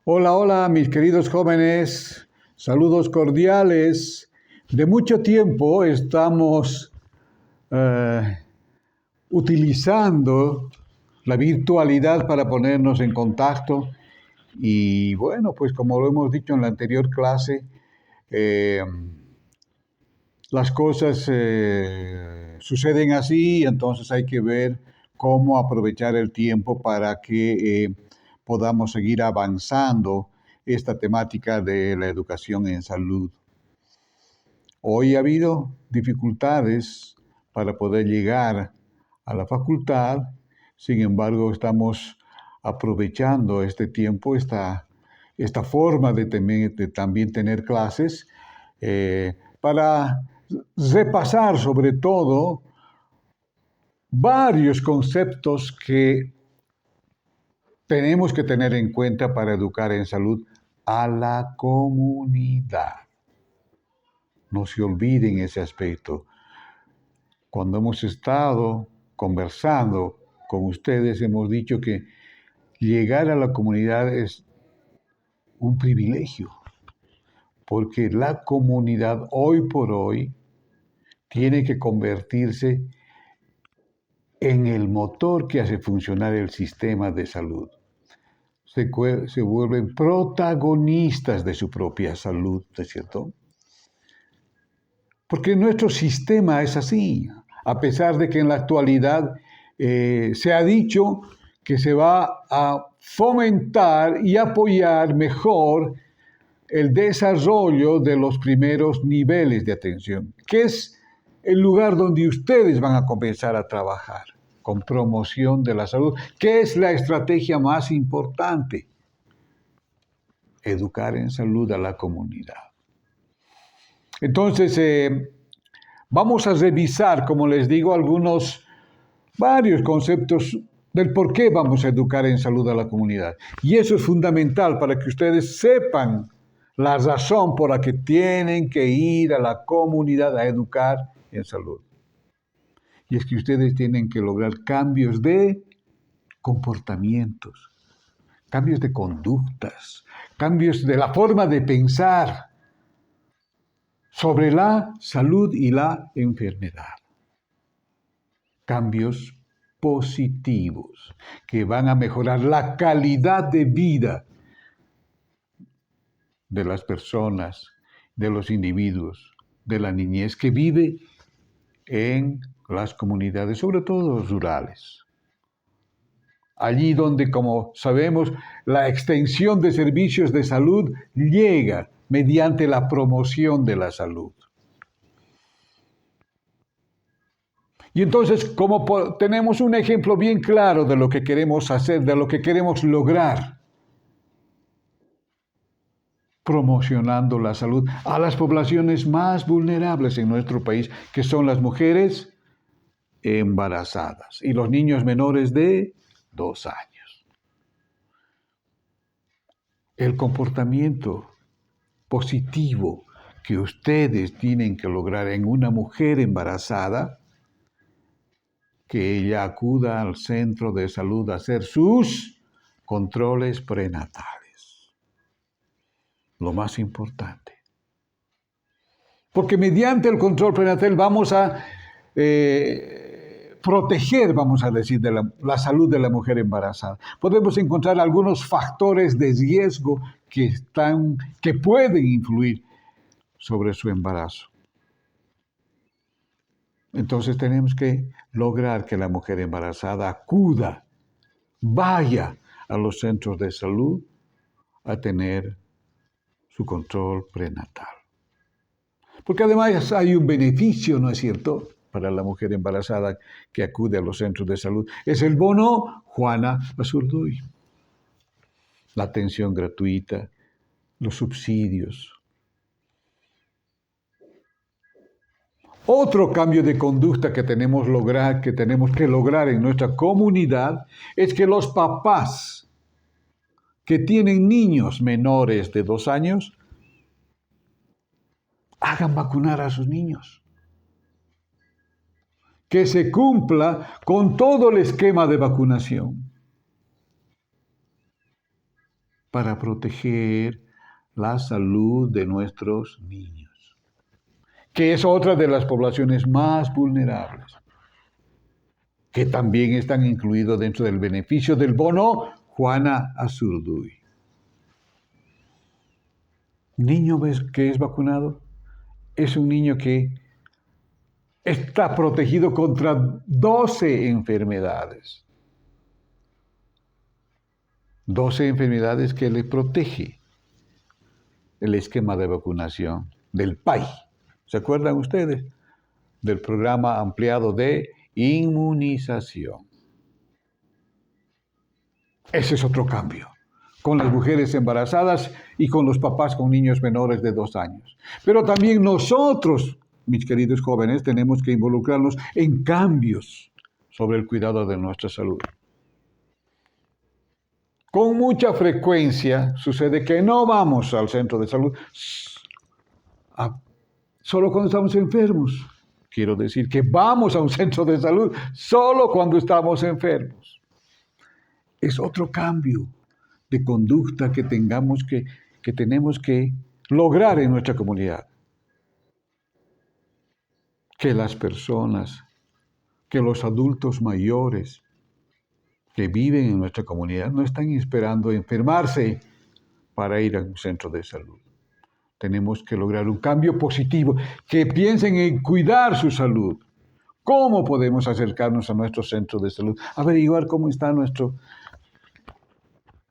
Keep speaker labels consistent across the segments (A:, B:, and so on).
A: Hola, hola, mis queridos jóvenes. Saludos cordiales. De mucho tiempo estamos eh, utilizando la virtualidad para ponernos en contacto y bueno, pues como lo hemos dicho en la anterior clase, eh, las cosas suceden así, entonces hay que ver cómo aprovechar el tiempo para que podamos seguir avanzando esta temática de la educación en salud. Hoy ha habido dificultades para poder llegar a la facultad, sin embargo estamos aprovechando este tiempo, esta forma de también tener clases, para repasar sobre todo varios conceptos que tenemos que tener en cuenta para educar en salud a la comunidad. No se olviden ese aspecto. Cuando hemos estado conversando con ustedes, hemos dicho que llegar a la comunidad es un privilegio, porque la comunidad hoy por hoy tiene que convertirse en el motor que hace funcionar el sistema de salud. Se vuelven protagonistas de su propia salud, ¿no es cierto? Porque nuestro sistema es así, a pesar de que en la actualidad se ha dicho que se va a fomentar y apoyar mejor el desarrollo de los primeros niveles de atención, que es el lugar donde ustedes van a comenzar a trabajar con promoción de la salud, que es la estrategia más importante, educar en salud a la comunidad. Entonces, vamos a revisar, como les digo, varios conceptos del por qué vamos a educar en salud a la comunidad. Y eso es fundamental para que ustedes sepan la razón por la que tienen que ir a la comunidad a educar en salud. Y es que ustedes tienen que lograr cambios de comportamientos, cambios de conductas, cambios de la forma de pensar sobre la salud y la enfermedad. Cambios positivos que van a mejorar la calidad de vida de las personas, de los individuos, de la niñez que vive en las comunidades, sobre todo rurales. Allí donde, como sabemos, la extensión de servicios de salud llega mediante la promoción de la salud. Y entonces, como tenemos un ejemplo bien claro de lo que queremos hacer, de lo que queremos lograr, promocionando la salud a las poblaciones más vulnerables en nuestro país, que son las mujeres embarazadas y los niños menores de 2 años. El comportamiento positivo que ustedes tienen que lograr en una mujer embarazada, que ella acuda al centro de salud a hacer sus controles prenatales. Lo más importante. Porque mediante el control prenatal vamos a proteger, vamos a decir, de la salud de la mujer embarazada. Podemos encontrar algunos factores de riesgo que pueden influir sobre su embarazo. Entonces tenemos que lograr que la mujer embarazada acuda, vaya a los centros de salud a tener su control prenatal. Porque además hay un beneficio, ¿no es cierto?, para la mujer embarazada que acude a los centros de salud. Es el bono Juana Azurduy. La atención gratuita, los subsidios. Otro cambio de conducta que tenemos que lograr en nuestra comunidad es que los papás que tienen niños menores de 2 años hagan vacunar a sus niños. Que se cumpla con todo el esquema de vacunación. para proteger la salud de nuestros niños, que es otra de las poblaciones más vulnerables, que también están incluidos dentro del beneficio del bono Juana Azurduy. Niño que es vacunado es un niño que está protegido contra 12 enfermedades. 12 enfermedades que le protege el esquema de vacunación del PAI. ¿Se acuerdan ustedes? Del programa ampliado de inmunización. Ese es otro cambio, con las mujeres embarazadas y con los papás con niños menores de 2 años. Pero también nosotros, mis queridos jóvenes, tenemos que involucrarnos en cambios sobre el cuidado de nuestra salud. Con mucha frecuencia sucede que no vamos al centro de salud solo cuando estamos enfermos. Quiero decir que vamos a un centro de salud solo cuando estamos enfermos. Es otro cambio de conducta que tenemos que lograr en nuestra comunidad. Que las personas, que los adultos mayores que viven en nuestra comunidad no están esperando enfermarse para ir a un centro de salud. Tenemos que lograr un cambio positivo, que piensen en cuidar su salud. ¿Cómo podemos acercarnos a nuestro centro de salud? Averiguar cómo está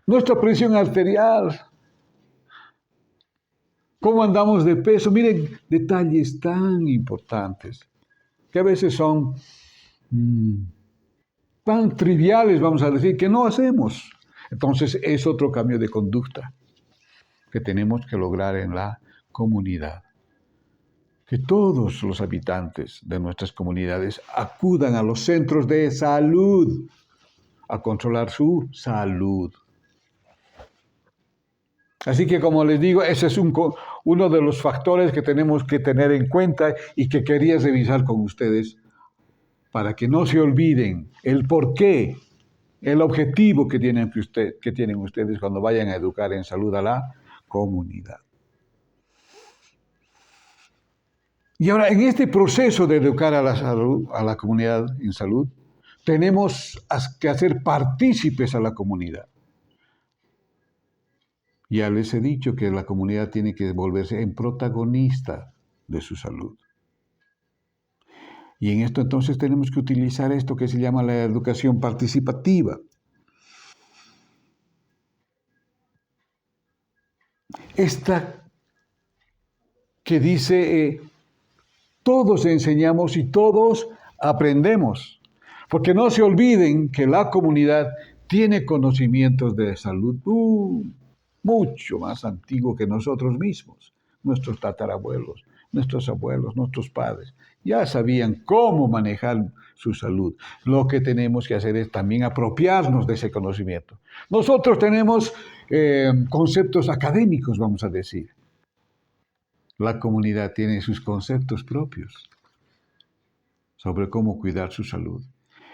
A: nuestra presión arterial. ¿Cómo andamos de peso? Miren, detalles tan importantes que a veces son tan triviales, vamos a decir, que no hacemos. Entonces es otro cambio de conducta que tenemos que lograr en la comunidad. Que todos los habitantes de nuestras comunidades acudan a los centros de salud a controlar su salud. Así que, como les digo, ese es uno de los factores que tenemos que tener en cuenta y que quería revisar con ustedes para que no se olviden el porqué, el objetivo que tienen ustedes cuando vayan a educar en salud a la comunidad. Y ahora, en este proceso de educar a la comunidad en salud, tenemos que hacer partícipes a la comunidad. Ya les he dicho que la comunidad tiene que volverse en protagonista de su salud. Y en esto entonces tenemos que utilizar esto que se llama la educación participativa. Esta que dice, todos enseñamos y todos aprendemos. Porque no se olviden que la comunidad tiene conocimientos de salud mucho más antiguo que nosotros mismos. Nuestros tatarabuelos, nuestros abuelos, nuestros padres, ya sabían cómo manejar su salud. Lo que tenemos que hacer es también apropiarnos de ese conocimiento. Nosotros tenemos conceptos académicos, vamos a decir. La comunidad tiene sus conceptos propios sobre cómo cuidar su salud.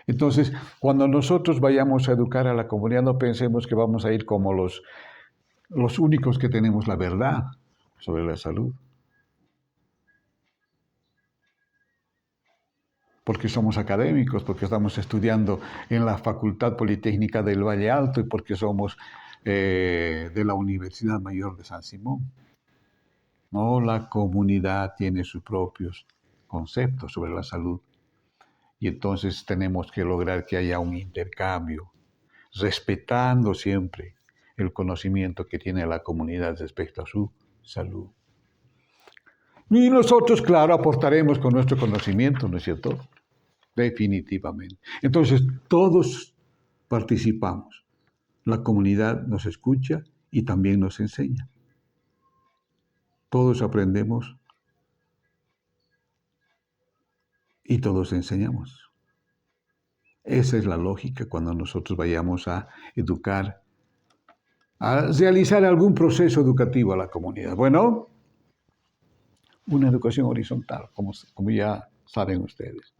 A: Entonces, cuando nosotros vayamos a educar a la comunidad, no pensemos que vamos a ir como los únicos que tenemos la verdad sobre la salud. Porque somos académicos, porque estamos estudiando en la Facultad Politécnica del Valle Alto y porque somos de la Universidad Mayor de San Simón. No, la comunidad tiene sus propios conceptos sobre la salud. Y entonces tenemos que lograr que haya un intercambio, respetando siempre el conocimiento que tiene la comunidad respecto a su salud. Y nosotros, claro, aportaremos con nuestro conocimiento, ¿no es cierto? Definitivamente. Entonces, todos participamos. La comunidad nos escucha y también nos enseña. Todos aprendemos y todos enseñamos. Esa es la lógica cuando nosotros vayamos a educar, a realizar algún proceso educativo a la comunidad. Bueno, una educación horizontal, como ya saben ustedes.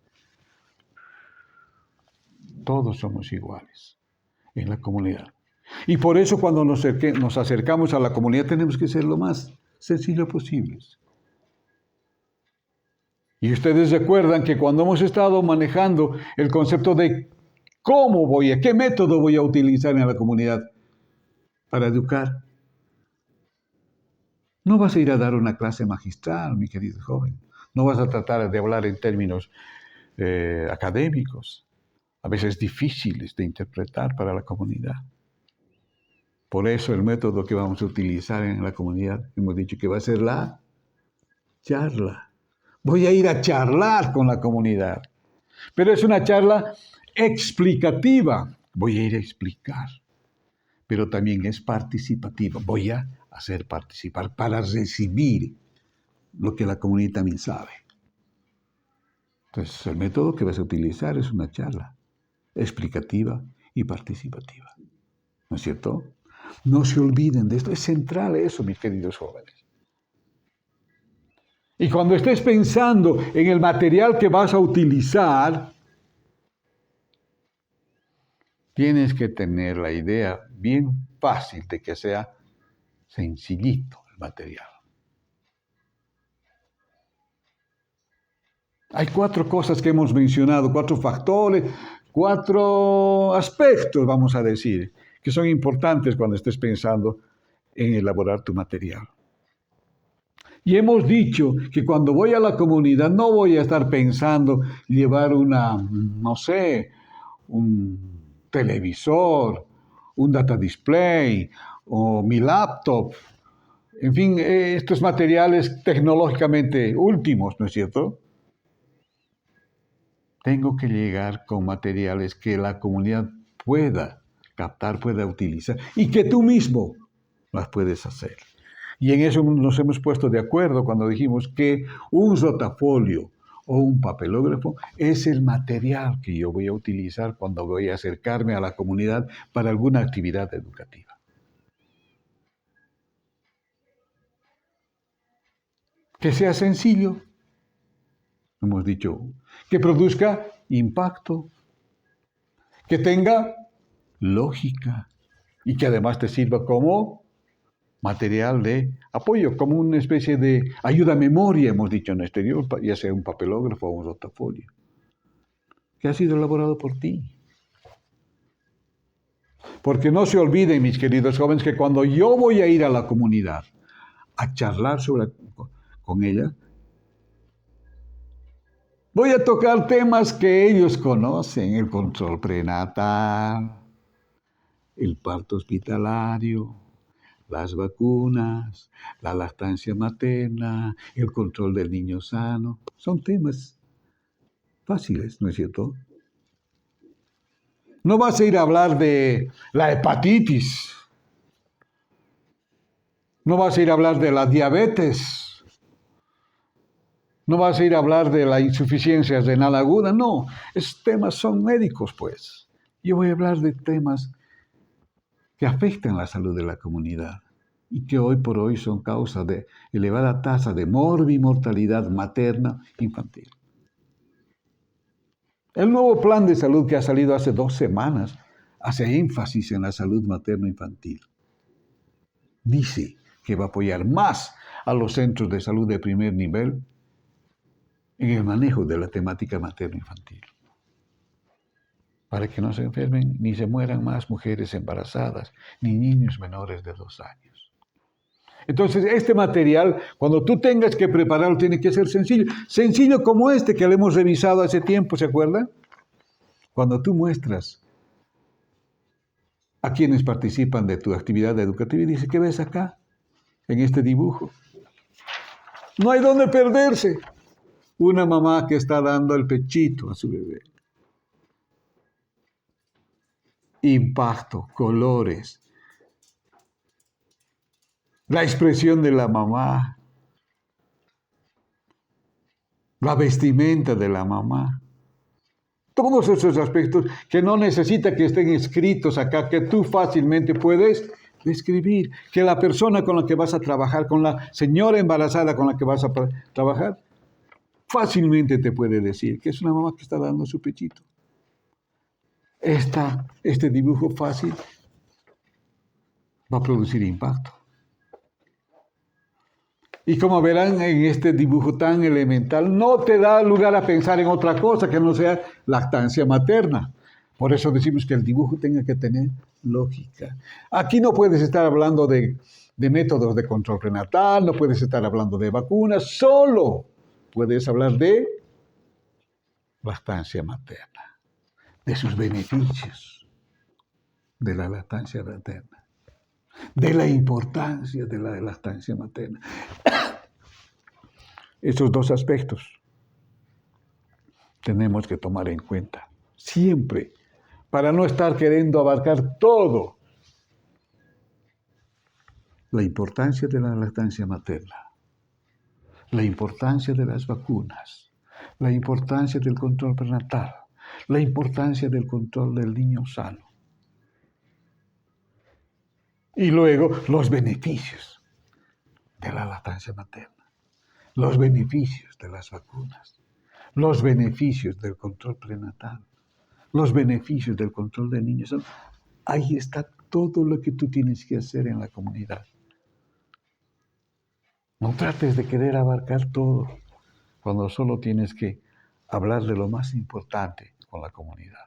A: Todos somos iguales en la comunidad. Y por eso cuando nos acercamos a la comunidad tenemos que ser lo más sencillo posible. Y ustedes recuerdan que cuando hemos estado manejando el concepto de qué método voy a utilizar en la comunidad para educar, no vas a ir a dar una clase magistral, mi querido joven. No vas a tratar de hablar en términos académicos, a veces difíciles de interpretar para la comunidad. Por eso el método que vamos a utilizar en la comunidad, hemos dicho que va a ser la charla. Voy a ir a charlar con la comunidad. Pero es una charla explicativa. Voy a ir a explicar. Pero también es participativa. Voy a hacer participar para recibir lo que la comunidad también sabe. Entonces, el método que vas a utilizar es una charla explicativa y participativa. ¿No es cierto? No se olviden de esto. Es central eso, mis queridos jóvenes. Y cuando estés pensando en el material que vas a utilizar, tienes que tener la idea bien fácil de que sea sencillito el material. Hay 4 cosas que hemos mencionado, 4 factores, 4 aspectos, vamos a decir, que son importantes cuando estés pensando en elaborar tu material. Y hemos dicho que cuando voy a la comunidad no voy a estar pensando llevar un televisor, un data display o mi laptop. En fin, estos materiales tecnológicamente últimos, ¿no es cierto? Tengo que llegar con materiales que la comunidad pueda captar, pueda utilizar y que tú mismo las puedes hacer. Y en eso nos hemos puesto de acuerdo cuando dijimos que un rotafolio o un papelógrafo es el material que yo voy a utilizar cuando voy a acercarme a la comunidad para alguna actividad educativa. Que sea sencillo, hemos dicho, que produzca impacto, que tenga lógica y que además te sirva como material de apoyo, como una especie de ayuda a memoria, hemos dicho en el exterior, ya sea un papelógrafo o un rotafolio, que ha sido elaborado por ti. Porque no se olviden, mis queridos jóvenes, que cuando yo voy a ir a la comunidad a charlar con ella, voy a tocar temas que ellos conocen, el control prenatal, el parto hospitalario, las vacunas, la lactancia materna, el control del niño sano. Son temas fáciles, ¿no es cierto? No vas a ir a hablar de la hepatitis. No vas a ir a hablar de la diabetes. No vas a ir a hablar de la insuficiencia renal aguda. No, esos temas son médicos, pues. Yo voy a hablar de temas que afectan la salud de la comunidad y que hoy por hoy son causa de elevada tasa de morbimortalidad materna infantil. El nuevo plan de salud que ha salido hace 2 semanas hace énfasis en la salud materno-infantil. Dice que va a apoyar más a los centros de salud de primer nivel en el manejo de la temática materno-infantil, para que no se enfermen ni se mueran más mujeres embarazadas, ni niños menores de 2 años. Entonces, este material, cuando tú tengas que prepararlo, tiene que ser sencillo. Sencillo como este que lo hemos revisado hace tiempo, ¿se acuerdan? Cuando tú muestras a quienes participan de tu actividad educativa y dices, ¿qué ves acá? En este dibujo. No hay dónde perderse. Una mamá que está dando el pechito a su bebé. Impacto, colores. La expresión de la mamá. La vestimenta de la mamá. Todos esos aspectos que no necesita que estén escritos acá, que tú fácilmente puedes describir, que la persona con la que vas a trabajar, con la señora embarazada con la que vas a trabajar, fácilmente te puede decir que es una mamá que está dando su pechito. Este dibujo fácil va a producir impacto. Y como verán en este dibujo tan elemental, no te da lugar a pensar en otra cosa que no sea lactancia materna. Por eso decimos que el dibujo tenga que tener lógica. Aquí no puedes estar hablando de métodos de control prenatal, no puedes estar hablando de vacunas, solo puedes hablar de lactancia materna, de sus beneficios de la lactancia materna, de la importancia de la lactancia materna. Estos dos aspectos tenemos que tomar en cuenta siempre, para no estar queriendo abarcar todo. La importancia de la lactancia materna, la importancia de las vacunas, la importancia del control prenatal, la importancia del control del niño sano. Y luego los beneficios de la lactancia materna, los beneficios de las vacunas, los beneficios del control prenatal, los beneficios del control del niño sano. Ahí está todo lo que tú tienes que hacer en la comunidad. No trates de querer abarcar todo cuando solo tienes que hablar de lo más importante con la comunidad.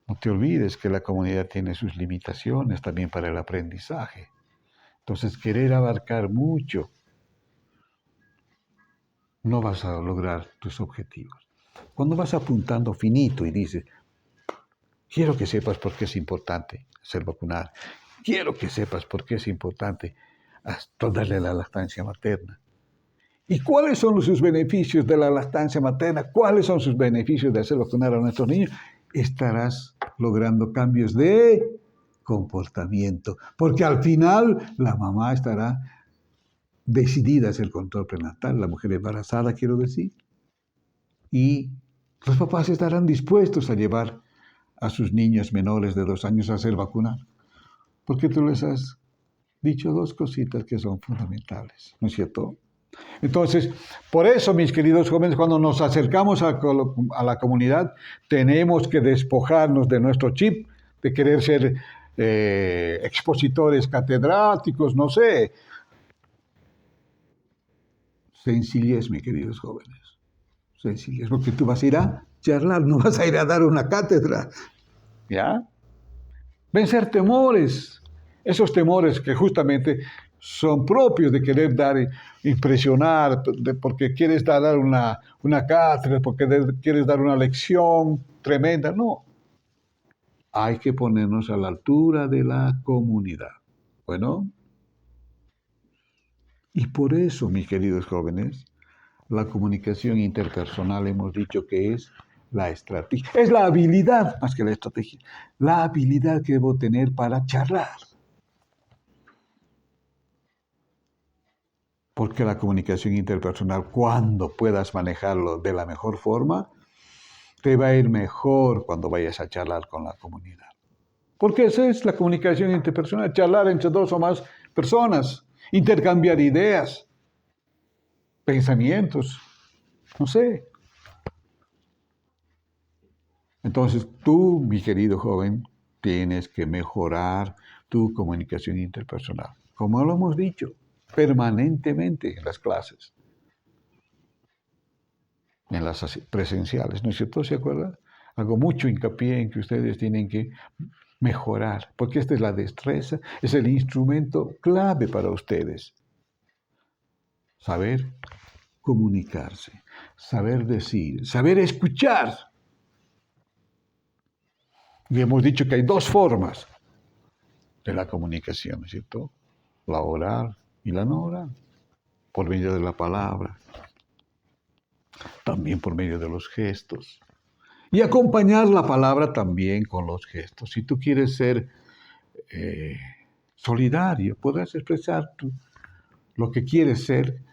A: No te olvides que la comunidad tiene sus limitaciones también para el aprendizaje. Entonces, querer abarcar mucho, no vas a lograr tus objetivos. Cuando vas apuntando finito y dices, quiero que sepas por qué es importante ser vacunado, quiero que sepas por qué es importante darle la lactancia materna. ¿Y cuáles son sus beneficios de la lactancia materna? ¿Cuáles son sus beneficios de hacer vacunar a nuestros niños? Estarás logrando cambios de comportamiento, porque al final la mamá estará decidida a hacer el control prenatal, la mujer embarazada, quiero decir, y los papás estarán dispuestos a llevar a sus niños menores de 2 años a hacer vacunar, porque tú les has dicho 2 cositas que son fundamentales, ¿no es cierto? Entonces, por eso, mis queridos jóvenes, cuando nos acercamos a la comunidad, tenemos que despojarnos de nuestro chip, de querer ser expositores catedráticos, no sé. Sencillez, mis queridos jóvenes. Sencillez, porque tú vas a ir a charlar, no vas a ir a dar una cátedra. ¿Ya? Vencer temores, esos temores que justamente son propios de querer dar, impresionar, porque quieres dar una cátedra, porque quieres dar una lección tremenda. No, hay que ponernos a la altura de la comunidad. Bueno, y por eso, mis queridos jóvenes, la comunicación interpersonal hemos dicho que es la estrategia, es la habilidad más que la estrategia, la habilidad que debo tener para charlar. Porque la comunicación interpersonal, cuando puedas manejarlo de la mejor forma, te va a ir mejor cuando vayas a charlar con la comunidad. Porque esa es la comunicación interpersonal, charlar entre 2 o más personas, intercambiar ideas, pensamientos, no sé. Entonces tú, mi querido joven, tienes que mejorar tu comunicación interpersonal, como lo hemos dicho permanentemente en las clases, en las presenciales, ¿no es cierto? ¿Se acuerdan? Hago mucho hincapié en que ustedes tienen que mejorar, porque esta es la destreza, es el instrumento clave para ustedes. Saber comunicarse, saber decir, saber escuchar. Y hemos dicho que hay 2 formas de la comunicación, ¿no es cierto? La oral y la no oral, por medio de la palabra, también por medio de los gestos. Y acompañar la palabra también con los gestos. Si tú quieres ser solidario, podrás expresar lo que quieres ser,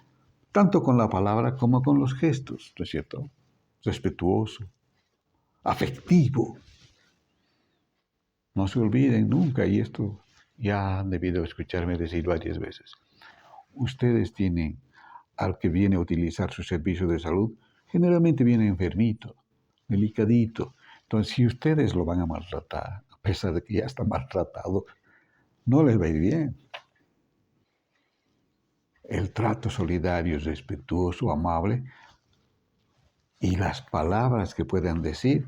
A: tanto con la palabra como con los gestos, ¿no es cierto? Respetuoso, afectivo. No se olviden nunca, y esto ya han debido escucharme decir varias veces. Ustedes tienen al que viene a utilizar su servicio de salud, generalmente viene enfermito, delicadito. Entonces, si ustedes lo van a maltratar, a pesar de que ya está maltratado, no les va a ir bien. El trato solidario, respetuoso, amable y las palabras que puedan decir,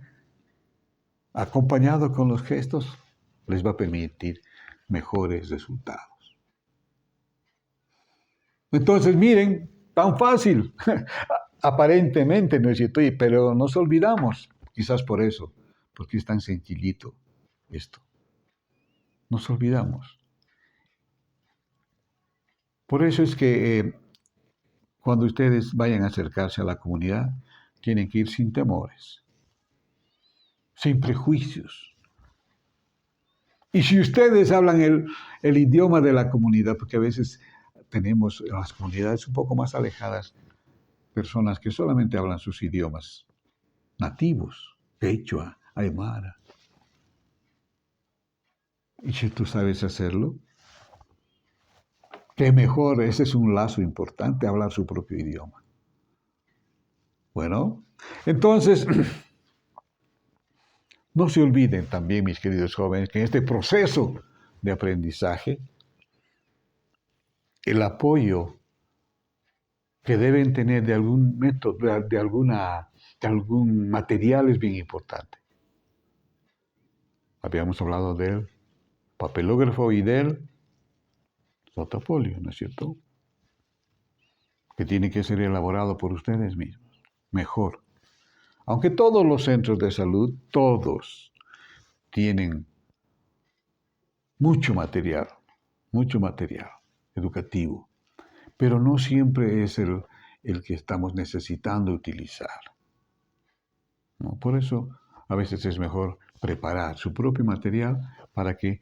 A: acompañado con los gestos, les va a permitir mejores resultados. Entonces, miren, tan fácil, aparentemente, ¿no es cierto? Pero nos olvidamos, quizás por eso, porque es tan sencillito esto. Nos olvidamos. Por eso es que cuando ustedes vayan a acercarse a la comunidad, tienen que ir sin temores, sin prejuicios. Y si ustedes hablan el idioma de la comunidad, porque a veces tenemos en las comunidades un poco más alejadas personas que solamente hablan sus idiomas nativos, quechua, aymara. Y si tú sabes hacerlo, qué mejor, ese es un lazo importante, hablar su propio idioma. Bueno, entonces, no se olviden también, mis queridos jóvenes, que en este proceso de aprendizaje, el apoyo que deben tener de algún método, de algún material es bien importante. Habíamos hablado del papelógrafo y del rotafolio, ¿no es cierto? Que tiene que ser elaborado por ustedes mismos. Mejor. Aunque todos los centros de salud, todos tienen mucho material educativo, pero no siempre es el que estamos necesitando utilizar, ¿no? Por eso a veces es mejor preparar su propio material para que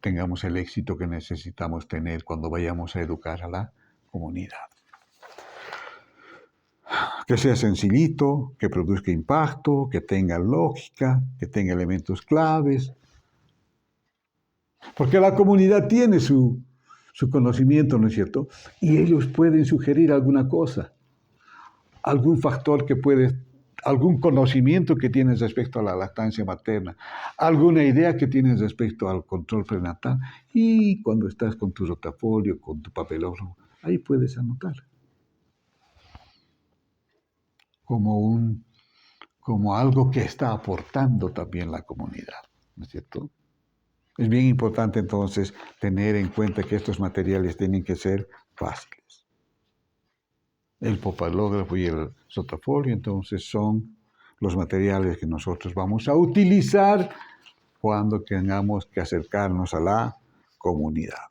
A: tengamos el éxito que necesitamos tener cuando vayamos a educar a la comunidad. Que sea sencillito, que produzca impacto, que tenga lógica, que tenga elementos claves. Porque la comunidad tiene su conocimiento, ¿no es cierto? Y ellos pueden sugerir alguna cosa, algún factor que puede, algún conocimiento que tienes respecto a la lactancia materna, alguna idea que tienes respecto al control prenatal. Y cuando estás con tu rotafolio, con tu papelógrafo, ahí puedes anotar. Como algo que está aportando también la comunidad, ¿no es cierto? Es bien importante entonces tener en cuenta que estos materiales tienen que ser fáciles. El papelógrafo y el rotafolio entonces son los materiales que nosotros vamos a utilizar cuando tengamos que acercarnos a la comunidad.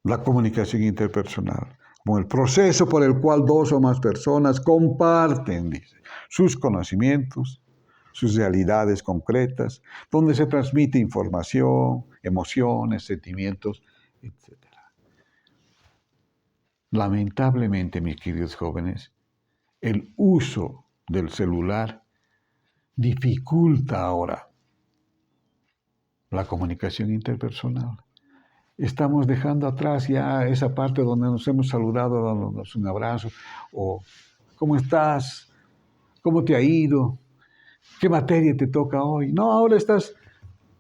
A: La comunicación interpersonal, como el proceso por el cual dos o más personas comparten, dice, sus conocimientos, sus realidades concretas, donde se transmite información, emociones, sentimientos, etc. Lamentablemente, mis queridos jóvenes, el uso del celular dificulta ahora la comunicación interpersonal. Estamos dejando atrás ya esa parte donde nos hemos saludado, dándonos un abrazo, o ¿cómo estás? ¿Cómo te ha ido? ¿Qué materia te toca hoy? No, ahora estás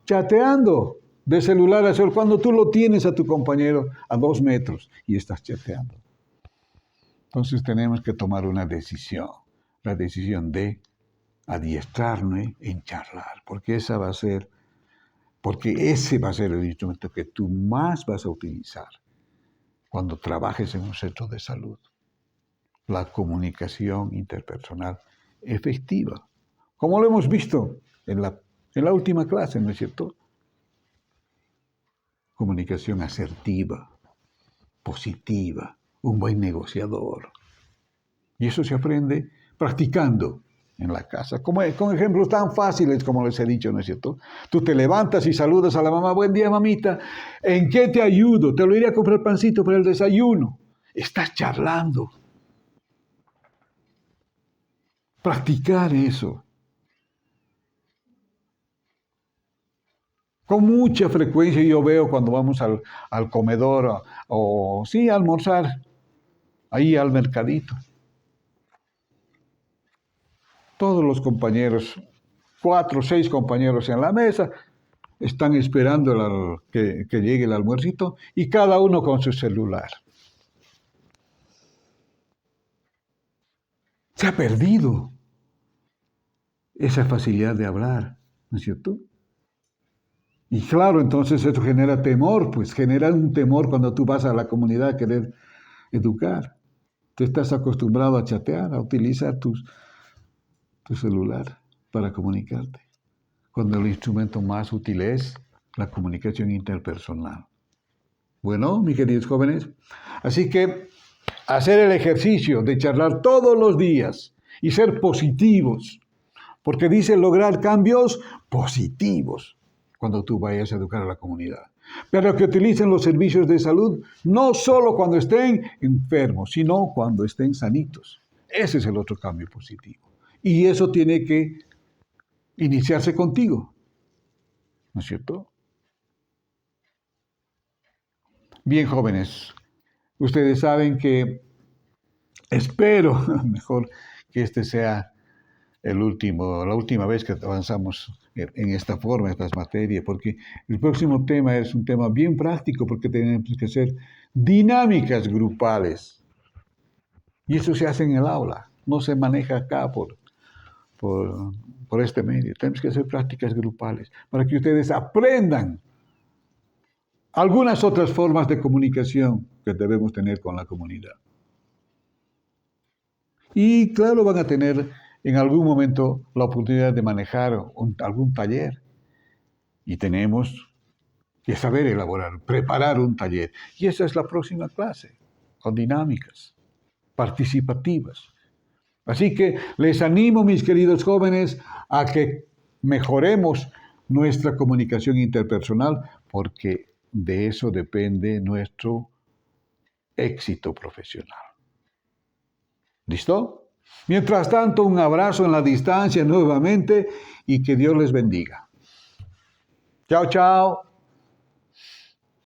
A: chateando de celular a celular cuando tú lo tienes a tu compañero a 2 metros y estás chateando. Entonces tenemos que tomar una decisión, la decisión de adiestrarnos en charlar, porque ese va a ser el instrumento que tú más vas a utilizar cuando trabajes en un centro de salud. La comunicación interpersonal efectiva, como lo hemos visto en la última clase, ¿no es cierto? Comunicación asertiva, positiva, un buen negociador. Y eso se aprende practicando en la casa, con ejemplos tan fáciles como les he dicho, ¿no es cierto? Tú te levantas y saludas a la mamá, buen día, mamita, ¿en qué te ayudo? Te lo iré a comprar pancito para el desayuno. Estás charlando. Practicar eso. Con mucha frecuencia yo veo cuando vamos al comedor o sí, a almorzar, ahí al mercadito. Todos los compañeros, 4 o 6 compañeros en la mesa, están esperando que llegue el almuercito y cada uno con su celular. Se ha perdido esa facilidad de hablar, ¿no es cierto? Y claro, entonces eso genera temor, pues genera un temor cuando tú vas a la comunidad a querer educar. Tú estás acostumbrado a chatear, a utilizar tu celular para comunicarte, cuando el instrumento más útil es la comunicación interpersonal. Bueno, mis queridos jóvenes, así que hacer el ejercicio de charlar todos los días y ser positivos, porque dice lograr cambios positivos cuando tú vayas a educar a la comunidad. Pero que utilicen los servicios de salud no solo cuando estén enfermos, sino cuando estén sanitos. Ese es el otro cambio positivo. Y eso tiene que iniciarse contigo, ¿no es cierto? Bien, jóvenes, ustedes saben que espero, mejor, que este sea la última vez que avanzamos en esta forma, en estas materias, porque el próximo tema es un tema bien práctico, porque tenemos que hacer dinámicas grupales. Y eso se hace en el aula, no se maneja acá por este medio. Tenemos que hacer prácticas grupales para que ustedes aprendan algunas otras formas de comunicación que debemos tener con la comunidad. Y claro, van a tener en algún momento la oportunidad de manejar algún taller. Y tenemos que saber elaborar, preparar un taller. Y esa es la próxima clase, con dinámicas participativas. Así que les animo, mis queridos jóvenes, a que mejoremos nuestra comunicación interpersonal, porque de eso depende nuestro éxito profesional. ¿Listo? Mientras tanto, un abrazo en la distancia nuevamente y que Dios les bendiga. Chao, chao.